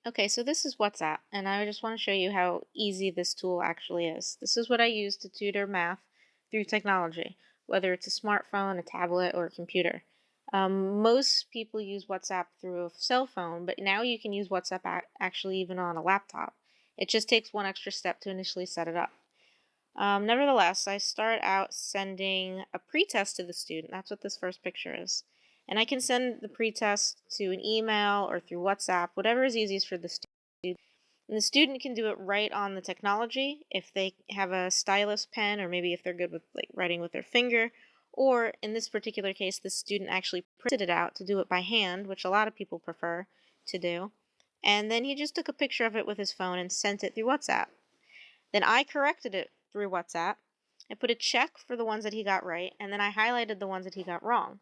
Okay, so this is WhatsApp, and I just want to show you how easy this tool actually is. This is what I use to tutor math through technology, whether it's a smartphone, a tablet, or a computer. Most people use WhatsApp through a cell phone, but now you can use WhatsApp actually even on a laptop. It just takes one extra step to initially set it up. Nevertheless, I start out sending a pretest to the student. That's what this first picture is. And I can send the pretest to an email or through WhatsApp, whatever is easiest for the student. And the student can do it right on the technology if they have a stylus pen, or maybe if they're good with like writing with their finger. Or in this particular case, the student actually printed it out to do it by hand, which a lot of people prefer to do. And then he just took a picture of it with his phone and sent it through WhatsApp. Then I corrected it through WhatsApp. I put a check for the ones that he got right, and then I highlighted the ones that he got wrong.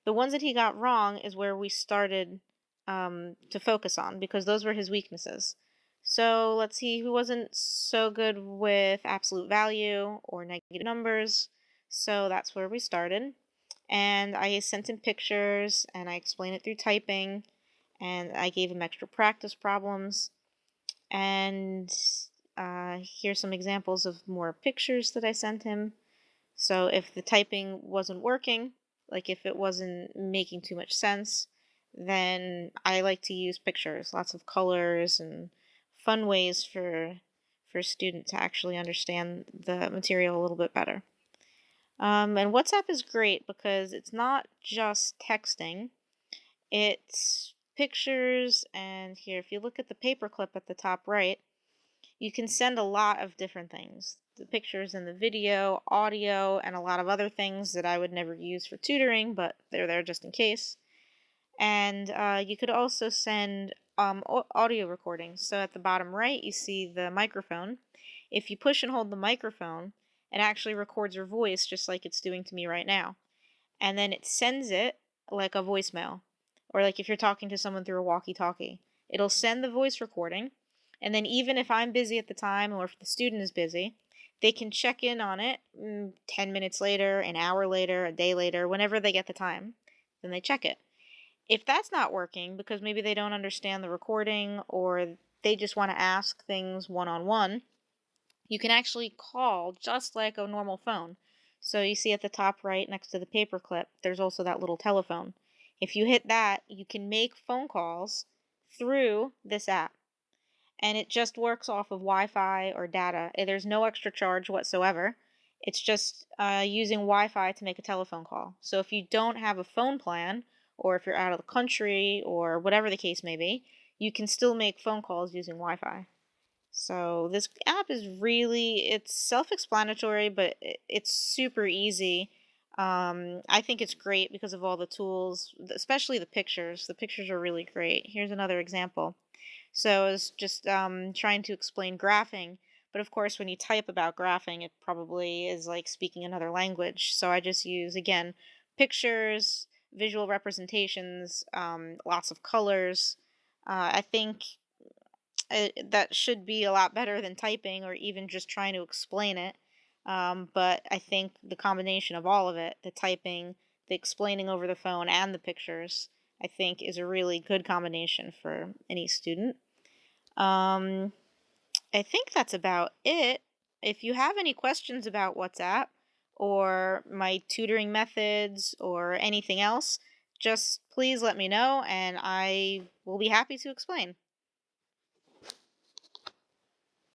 The ones that he got wrong is where we started to focus on, because those were his weaknesses. So let's see, he wasn't so good with absolute value or negative numbers, so that's where we started. And I sent him pictures, and I explained it through typing, and I gave him extra practice problems. And here's some examples of more pictures that I sent him. So if the typing wasn't working, like if it wasn't making too much sense, then I like to use pictures, lots of colors and fun ways for a student to actually understand the material a little bit better. And WhatsApp is great because it's not just texting, it's pictures. And here, if you look at the paperclip at the top right, you can send a lot of different things. The pictures and the video, audio, and a lot of other things that I would never use for tutoring, but they're there just in case. And you could also send audio recordings. So at the bottom right, you see the microphone. If you push and hold the microphone, it actually records your voice just like it's doing to me right now. And then it sends it like a voicemail, or like if you're talking to someone through a walkie-talkie. It'll send the voice recording, and then even if I'm busy at the time or if the student is busy, they can check in on it 10 minutes later, an hour later, a day later, whenever they get the time. Then they check it. If that's not working because maybe they don't understand the recording or they just want to ask things one on one, you can actually call just like a normal phone. So you see at the top right next to the paperclip, there's also that little telephone. If you hit that, you can make phone calls through this app. And it just works off of Wi-Fi or data. There's no extra charge whatsoever. It's just using Wi-Fi to make a telephone call. So if you don't have a phone plan, or if you're out of the country, or whatever the case may be, you can still make phone calls using Wi-Fi. So this app is really, it's self-explanatory, but it's super easy. I think it's great because of all the tools, especially the pictures. The pictures are really great. Here's another example. So I was just trying to explain graphing, but of course when you type about graphing, it probably is like speaking another language. So I just use, again, pictures, visual representations, lots of colors. I think that should be a lot better than typing or even just trying to explain it. But I think the combination of all of it, the typing, the explaining over the phone, and the pictures, I think is a really good combination for any student. Um, I think that's about it. If you have any questions about WhatsApp or my tutoring methods or anything else, just please let me know and I will be happy to explain.